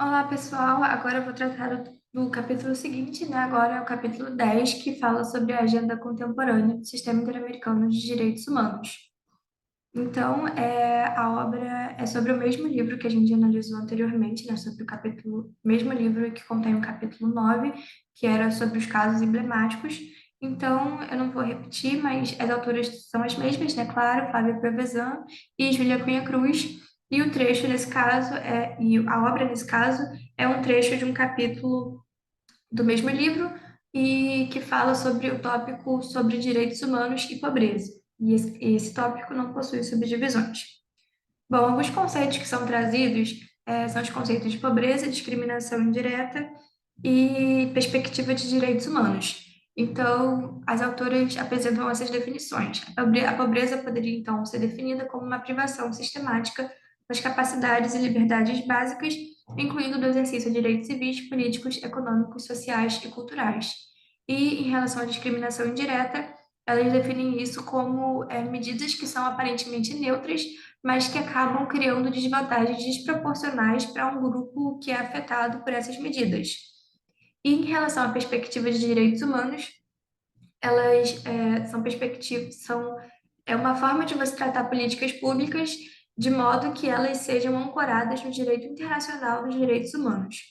Olá, pessoal. Agora eu vou tratar do capítulo seguinte, né? Agora é o capítulo 10, que fala sobre a agenda contemporânea do Sistema Interamericano de Direitos Humanos. Então, a obra é sobre o mesmo livro que a gente analisou anteriormente, né? Sobre o mesmo livro que contém o capítulo 9, que era sobre os casos emblemáticos. Então, eu não vou repetir, mas as autoras são as mesmas, né? Claro, Flávia Prevezan e Júlia Cunha Cruz. E o trecho nesse caso e a obra nesse caso é um trecho de um capítulo do mesmo livro e que fala sobre o tópico sobre direitos humanos e pobreza. E esse tópico não possui subdivisões. Bom, alguns conceitos que são trazidos são os conceitos de pobreza, discriminação indireta e perspectiva de direitos humanos. Então, as autoras apresentam essas definições. A pobreza poderia, então, ser definida como uma privação sistemática das capacidades e liberdades básicas, incluindo do exercício de direitos civis, políticos, econômicos, sociais e culturais. E, em relação à discriminação indireta, elas definem isso como medidas que são aparentemente neutras, mas que acabam criando desvantagens desproporcionais para um grupo que é afetado por essas medidas. E em relação à perspectiva de direitos humanos, elas é uma forma de você tratar políticas públicas de modo que elas sejam ancoradas no direito internacional dos direitos humanos.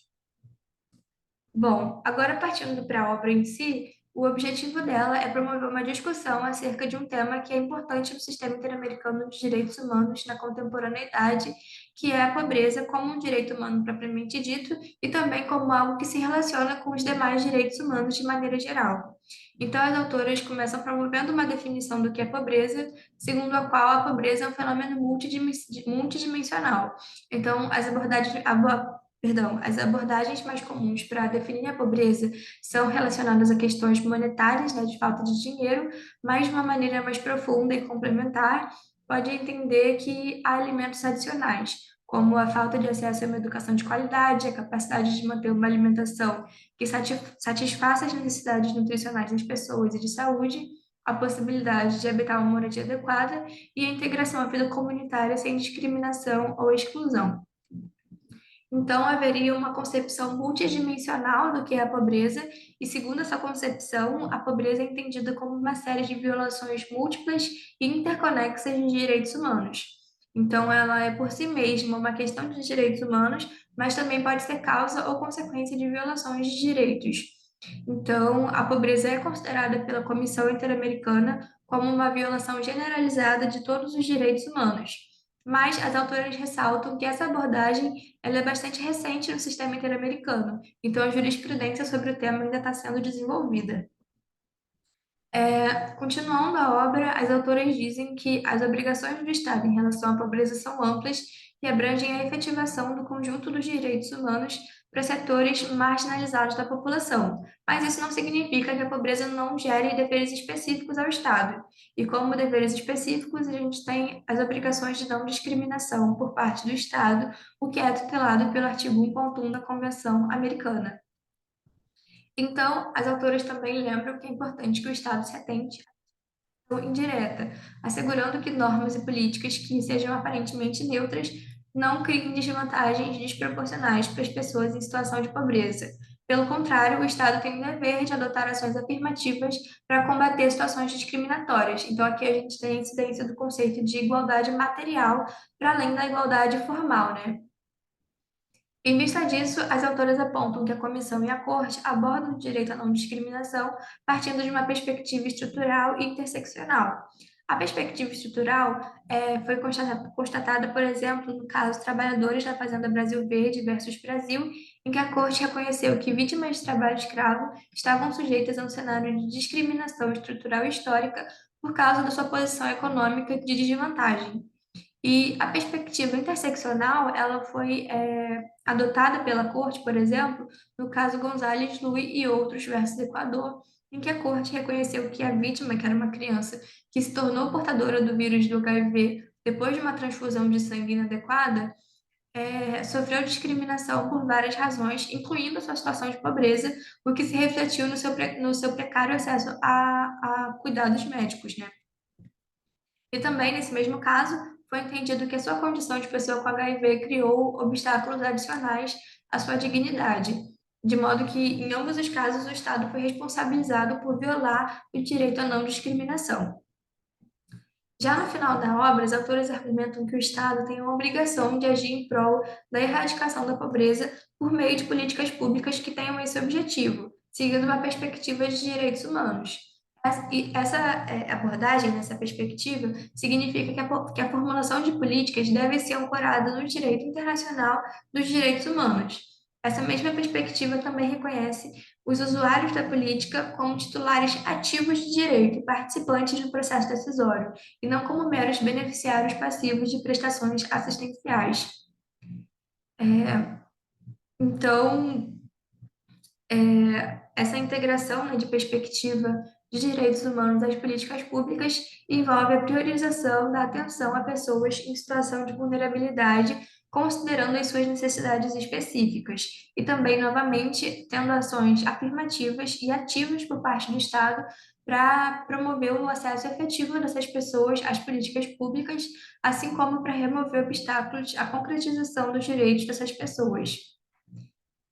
Bom, agora partindo para a obra em si, o objetivo dela é promover uma discussão acerca de um tema que é importante no sistema interamericano de direitos humanos na contemporaneidade, que é a pobreza como um direito humano propriamente dito e também como algo que se relaciona com os demais direitos humanos de maneira geral. Então, as autoras começam promovendo uma definição do que é pobreza, segundo a qual a pobreza é um fenômeno multidimensional. Então, as abordagens mais comuns para definir a pobreza são relacionadas a questões monetárias, né, de falta de dinheiro, mas de uma maneira mais profunda e complementar, pode entender que há alimentos adicionais, como a falta de acesso a uma educação de qualidade, a capacidade de manter uma alimentação que satisfaça as necessidades nutricionais das pessoas e de saúde, a possibilidade de habitar uma moradia adequada e a integração à vida comunitária sem discriminação ou exclusão. Então, haveria uma concepção multidimensional do que é a pobreza, e segundo essa concepção, a pobreza é entendida como uma série de violações múltiplas e interconexas de direitos humanos. Então, ela é por si mesma uma questão de direitos humanos, mas também pode ser causa ou consequência de violações de direitos. Então, a pobreza é considerada pela Comissão Interamericana como uma violação generalizada de todos os direitos humanos. Mas as autoras ressaltam que essa abordagem ela é bastante recente no sistema interamericano, então a jurisprudência sobre o tema ainda está sendo desenvolvida. Continuando a obra, as autoras dizem que as obrigações do Estado em relação à pobreza são amplas e abrangem a efetivação do conjunto dos direitos humanos para setores marginalizados da população. Mas isso não significa que a pobreza não gere deveres específicos ao Estado. E como deveres específicos, a gente tem as obrigações de não discriminação por parte do Estado, o que é tutelado pelo artigo 1.1 da Convenção Americana. Então, as autoras também lembram que é importante que o Estado se atente indireta, assegurando que normas e políticas que sejam aparentemente neutras não criem desvantagens desproporcionais para as pessoas em situação de pobreza. Pelo contrário, o Estado tem o dever de adotar ações afirmativas para combater situações discriminatórias. Então, aqui a gente tem a incidência do conceito de igualdade material para além da igualdade formal, né? Em vista disso, as autoras apontam que a comissão e a corte abordam o direito à não discriminação partindo de uma perspectiva estrutural e interseccional. A perspectiva estrutural foi constatada, por exemplo, no caso Trabalhadores da Fazenda Brasil Verde versus Brasil, em que a corte reconheceu que vítimas de trabalho escravo estavam sujeitas a um cenário de discriminação estrutural histórica por causa da sua posição econômica de desvantagem. E a perspectiva interseccional, ela foi adotada pela corte, por exemplo, no caso González Lui e outros versus Equador, em que a corte reconheceu que a vítima, que era uma criança que se tornou portadora do vírus do HIV depois de uma transfusão de sangue inadequada, sofreu discriminação por várias razões, incluindo a sua situação de pobreza, o que se refletiu no seu precário acesso a cuidados médicos, né? E também, nesse mesmo caso, foi entendido que a sua condição de pessoa com HIV criou obstáculos adicionais à sua dignidade, de modo que, em ambos os casos, o Estado foi responsabilizado por violar o direito à não discriminação. Já no final da obra, os autores argumentam que o Estado tem a obrigação de agir em prol da erradicação da pobreza por meio de políticas públicas que tenham esse objetivo, seguindo uma perspectiva de direitos humanos. Essa abordagem, nessa perspectiva, significa que a formulação de políticas deve ser ancorada no direito internacional dos direitos humanos. Essa mesma perspectiva também reconhece os usuários da política como titulares ativos de direito e participantes do processo decisório, e não como meros beneficiários passivos de prestações assistenciais. Então, essa integração, né, de perspectiva de direitos humanos às políticas públicas envolve a priorização da atenção a pessoas em situação de vulnerabilidade, considerando as suas necessidades específicas, e também, novamente, tendo ações afirmativas e ativas por parte do Estado para promover o acesso efetivo dessas pessoas às políticas públicas, assim como para remover obstáculos à concretização dos direitos dessas pessoas.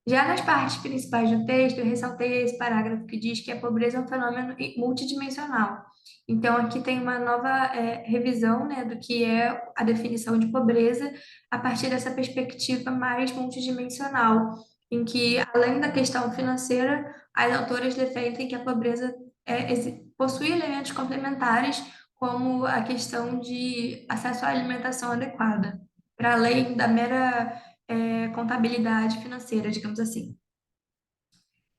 Já nas partes principais do texto, eu ressaltei esse parágrafo que diz que a pobreza é um fenômeno multidimensional. Então, aqui tem uma nova revisão, né, do que é a definição de pobreza a partir dessa perspectiva mais multidimensional, em que, além da questão financeira, as autoras defendem que a pobreza possui elementos complementares, como a questão de acesso à alimentação adequada, para além da mera contabilidade financeira, digamos assim.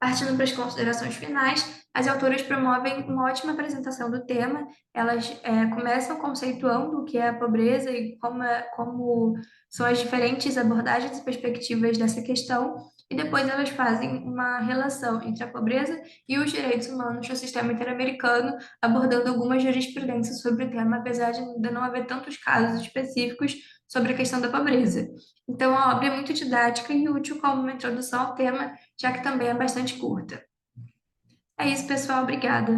Partindo para as considerações finais, as autoras promovem uma ótima apresentação do tema. Elas começam conceituando o que é a pobreza e como são as diferentes abordagens e perspectivas dessa questão, e depois elas fazem uma relação entre a pobreza e os direitos humanos no sistema interamericano, abordando algumas jurisprudências sobre o tema, apesar de ainda não haver tantos casos específicos sobre a questão da pobreza. Então, a obra é muito didática e útil como uma introdução ao tema, já que também é bastante curta. É isso, pessoal. Obrigada.